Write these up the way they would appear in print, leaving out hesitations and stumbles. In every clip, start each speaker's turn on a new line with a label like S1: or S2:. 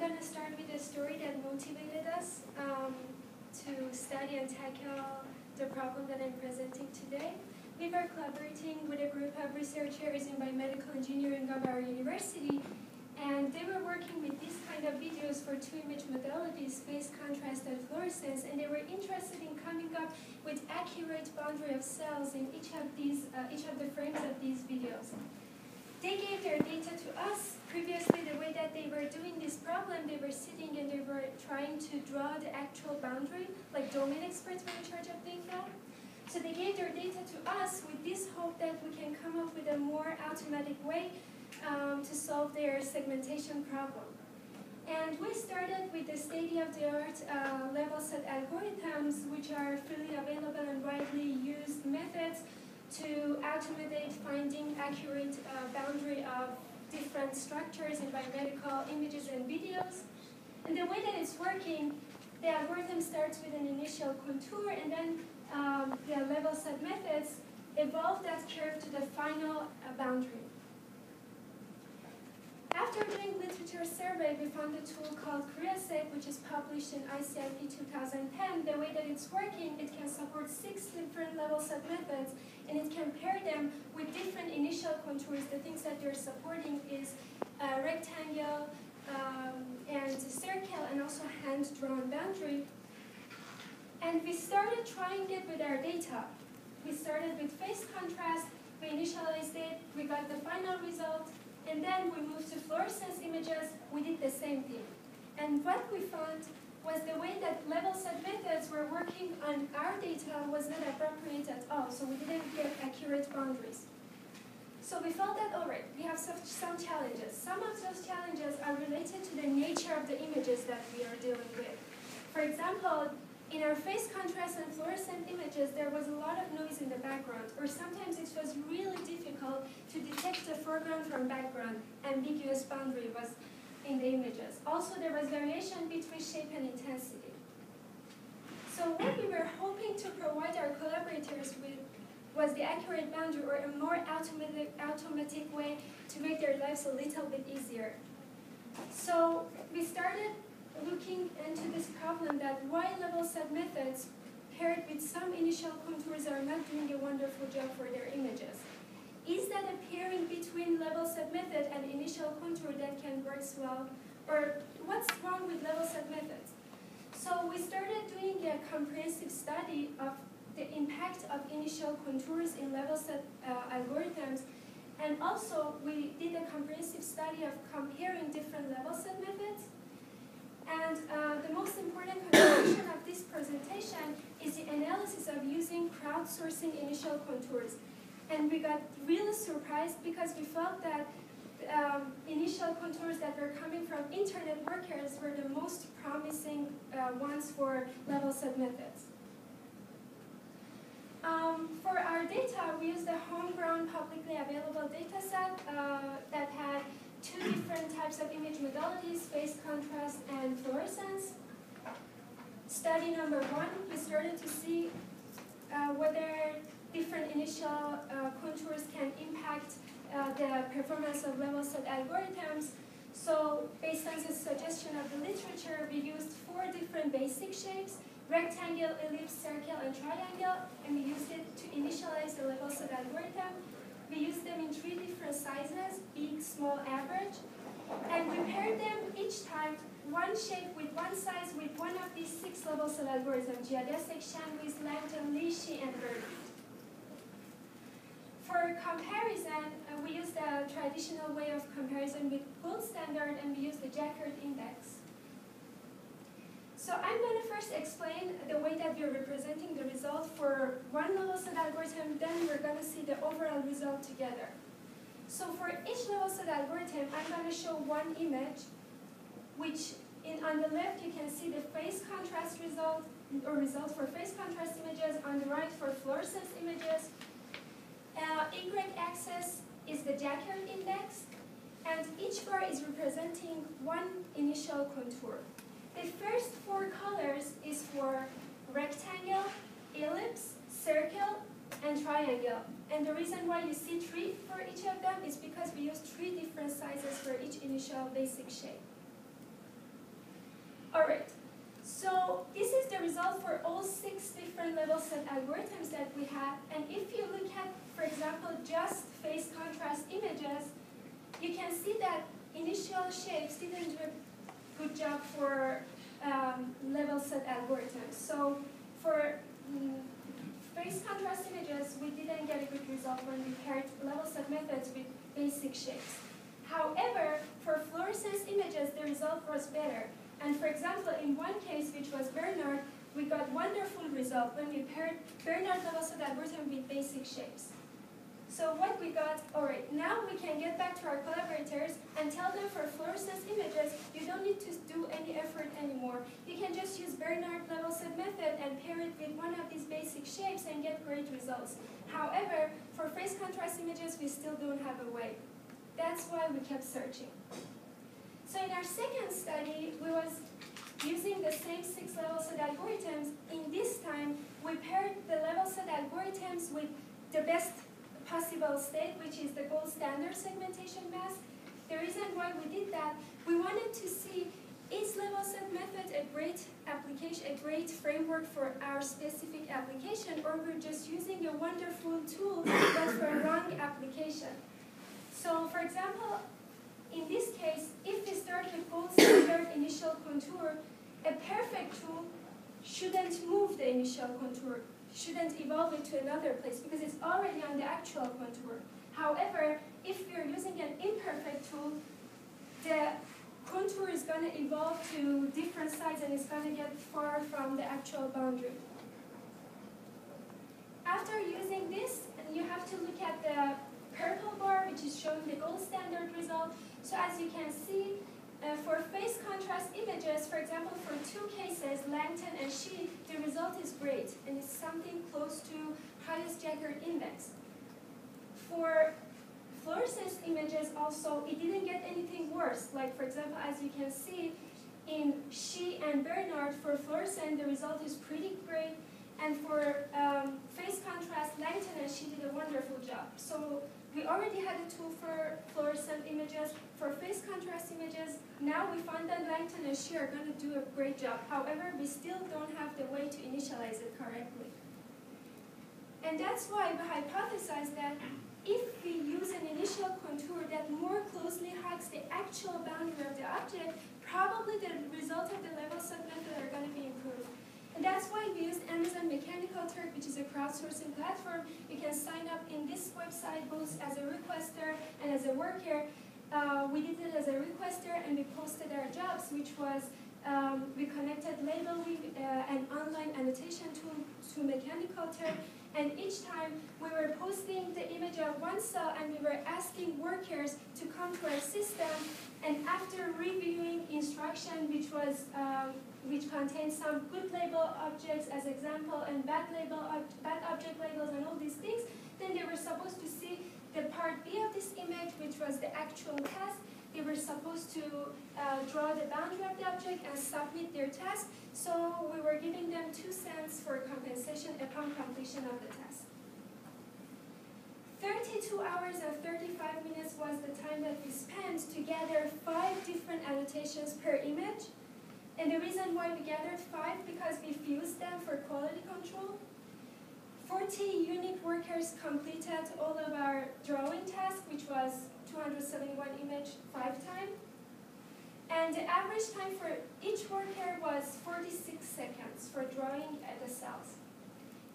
S1: going to start with a story that motivated us to study and tackle the problem that I'm presenting today. We were collaborating with a group of researchers in biomedical engineering of our university, and they were working with these kind of videos for two image modalities, phase contrast and fluorescence, and they were interested in coming up with accurate boundary of cells in each of the frames of these videos. They gave their data to us. Previously, the way that they were doing this problem, they were sitting and they were trying to draw the actual boundary, like domain experts were in charge of doing that. So they gave their data to us with this hope that we can come up with a more automatic way to solve their segmentation problem. And we started with the state-of-the-art level set algorithms, which are freely available and widely used methods to automate finding accurate boundary of different structures in biomedical images and videos. And the way that it's working, the algorithm starts with an initial contour, and then the level set methods evolve that curve to the final boundary. After doing literature survey, we found a tool called crowdsourced, which is published in MICCAI'14. The way that it's working, it can support 6 different level set methods, and it can pair them with different initial contours. The things that they're supporting is rectangle and circle, and also hand-drawn boundary. And we started trying it with our data. We started with phase contrast, we initialized it, we got the final result, and then we moved to fluorescence images, we did the same thing. And what we found was the way that level set methods were working on our data was not appropriate at all, so we didn't get accurate boundaries. So we felt that, all right, we have some challenges. Some of those challenges are related to the nature of the images that we are dealing with. For example, in our phase contrast and fluorescent images, there was a lot of noise in the background, or sometimes it was really difficult to detect the foreground from background. Ambiguous boundary was in the images. Also, there was variation between shape and intensity. So what we were hoping to provide our collaborators with was the accurate boundary, or a more automatic way to make their lives a little bit easier. So we started looking into this problem that why level set methods paired with some initial contours are not doing a wonderful job for their images. Is that a pairing between level set method and initial contour that can work well? Or what's wrong with level set methods? So we started doing a comprehensive study of the impact of initial contours in level set algorithms. And also we did a comprehensive study of comparing different level set methods. And the most important contribution of this presentation is the analysis of using crowdsourcing initial contours. And we got really surprised because we felt that initial contours that were coming from internet workers were the most promising ones for level set methods. For our data, we used a homegrown publicly available data set that had 2 different types of image modalities, phase contrast and fluorescence. Study number 1, we started to see whether different initial contours can impact the performance of level set algorithms. So based on the suggestion of the literature, we used 4 different basic shapes: rectangle, ellipse, circle, and triangle, and we used it to initialize the level set algorithm. We used them in 3 different sizes: big, small, average. And we paired them each time, one shape with one size with one of these 6 level set algorithms: geodesic, Shanwei's, Langton, Lishi, and Bergman. For comparison, we used a traditional way of comparison with gold standard, and we used the Jaccard index. So I'm going to first explain the way that we're representing the result for one level set algorithm, then we're going to see the overall result together. So for each level set algorithm, I'm going to show one image, which on the left you can see the phase contrast result, or result for phase contrast images, on the right for fluorescence images. Y-axis is the Jaccard index, and each bar is representing one initial contour. The first 4 colors is for rectangle, ellipse, circle, and triangle. And the reason why you see 3 for each of them is because we used 3 different sizes for each initial basic shape. All right. So this is the result for all 6 different level set algorithms that we have. And if you look at, for example, just phase contrast images, you can see that initial shapes didn't do a good job for level set algorithms. So for phase contrast images, we didn't get a good result when we paired level set methods with basic shapes. However, for fluorescence images, the result was better. And for example, in one case, which was Bernard, we got wonderful result when we paired Bernard level set algorithm with basic shapes. So what we got, all right, now we can get back to our collaborators and tell them for fluorescence images, you don't need to do any effort anymore. You can just use Bernard level set method and pair it with one of these basic shapes and get great results. However, for phase contrast images, we still don't have a way. That's why we kept searching. So in our second study, we was using the same 6 level set algorithms. In this time, we paired the level set algorithms with the best possible state, which is the gold standard segmentation mask. The reason why we did that, we wanted to see, is level set method a great application, a great framework for our specific application, or we're just using a wonderful tool but for a wrong application. So for example, in this case, if we start with gold standard initial contour, a perfect tool shouldn't move the initial contour, shouldn't evolve it to another place because it's already on the actual contour. However, if we're using an imperfect tool, the contour is going to evolve to different sides and it's going to get far from the actual boundary. After using this, you have to look at the purple bar, which is showing the gold standard result. So as you can see, for phase contrast images, for example, for 2 cases, Langton and Shi, the result is great, and it's something close to highest Jaggard index. For fluorescence images also, it didn't get anything worse. Like, for example, as you can see, in Shi and Bernard, for fluorescent, the result is pretty great. And for phase contrast, Langton and Shi did a wonderful job. So we already had a tool for fluorescent images. For phase contrast images, now we found that Langton and Shi are going to do a great job. However, we still don't have the way to initialize it correctly. And that's why we hypothesized that if we use an initial contour that more closely hugs the actual boundary of the object, probably the result of the level set method are going to be improved. And that's why we used Amazon Mechanical Turk, which is a crowdsourcing platform. You can sign up in this website both as a requester and as a worker. We did it as a requester and we posted our jobs, which was we connected labeling and online annotation tool to Mechanical Turk. And each time we were posting the image of one cell and we were asking workers to come to our system. And after reviewing instruction, which contained some good label objects as example and bad object labels and all these things, then they were supposed to see the part B of this image, which was the actual task. They were supposed to draw the boundary of the object and submit their task. So we were giving them 2 cents for compensation upon completion of the task. 32 hours and 35 minutes was the time that we spent to gather 5 different annotations per image. And the reason why we gathered 5, because we fused them for quality control. 40 unique workers completed all of our drawing tasks, which was 271 image 5 times. And the average time for each worker was 46 seconds for drawing the cells.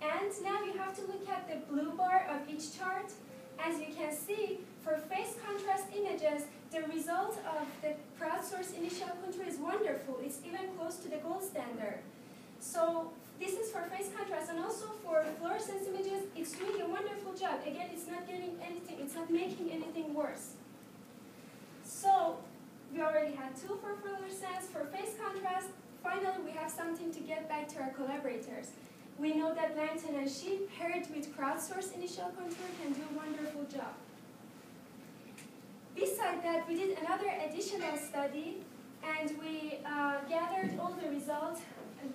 S1: And now you have to look at the blue bar of each chart. As you can see, for phase contrast images, the result of the crowdsourced initial contour is wonderful. It's even close to the gold standard. So this is for phase contrast, and also for fluorescence images, it's doing a wonderful job. Again, it's not getting anything, it's not making anything worse. So we already had 2 for fluorescence. For phase contrast, finally we have something to get back to our collaborators. We know that Langton and Shi paired with crowdsourced initial contour can do a wonderful job. Besides that, we did another additional study, and we gathered all the results.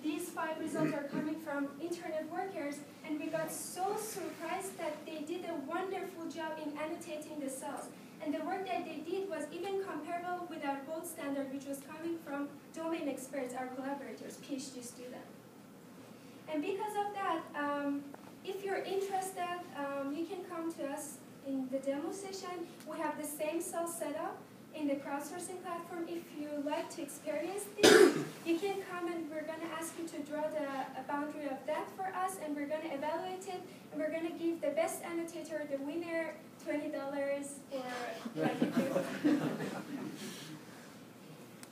S1: These 5 results are coming from internet workers, and we got so surprised that they did a wonderful job in annotating the cells. And the work that they did was even comparable with our gold standard, which was coming from domain experts, our collaborators, PhD students. And because of that, if you're interested, you can come to us in the demo session. We have the same cell setup in the crowdsourcing platform. If you like to experience this, you can come and we're going to ask you to draw a boundary of that for us, and we're going to evaluate it, and we're going to give the best annotator, the winner, $20 or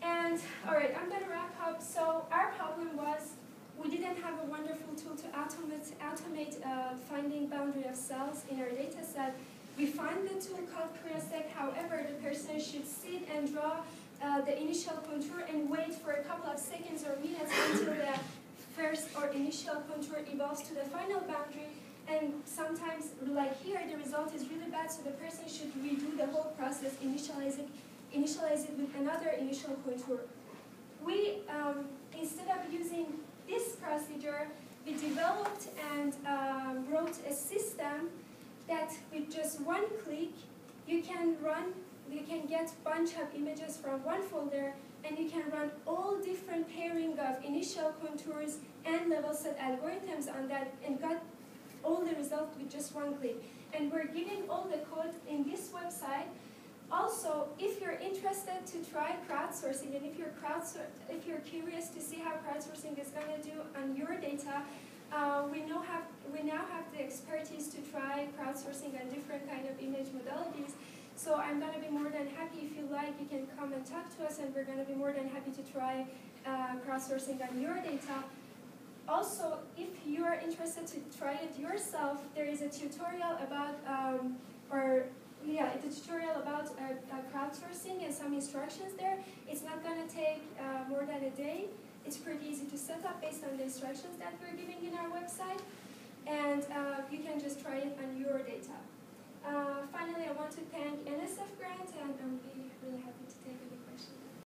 S1: And all right, I'm going to wrap up. So our problem was we didn't have a wonderful tool to automate finding boundary of cells in our data set. We found the tool called crowdsourced. However, the person should sit and draw the initial contour and wait for a couple of seconds or minutes until the first or initial contour evolves to the final boundary. And sometimes, like here, the result is really bad, so the person should redo the whole process, initialize it with another initial contour. We, instead of using this procedure, we developed and wrote a system that with just one click, you can get a bunch of images from one folder, and you can run all different pairing of initial contours and level set algorithms on that, and got all the results with just one click. And we're giving all the code in this website. Also, if you're interested to try crowdsourcing, and if you're curious to see how crowdsourcing is going to do on your data, we now have the expertise to try crowdsourcing on different kind of image modalities. So I'm going to be more than happy. If you like, you can come and talk to us, and we're going to be more than happy to try crowdsourcing on your data. Also, if you are interested to try it yourself, there is a tutorial about, crowdsourcing and some instructions there. It's not going to take more than a day. It's pretty easy to set up based on the instructions that we're giving in our website. And you can just try it on your data. Finally, I want to thank NSF Grant, and I'm really happy to take any questions.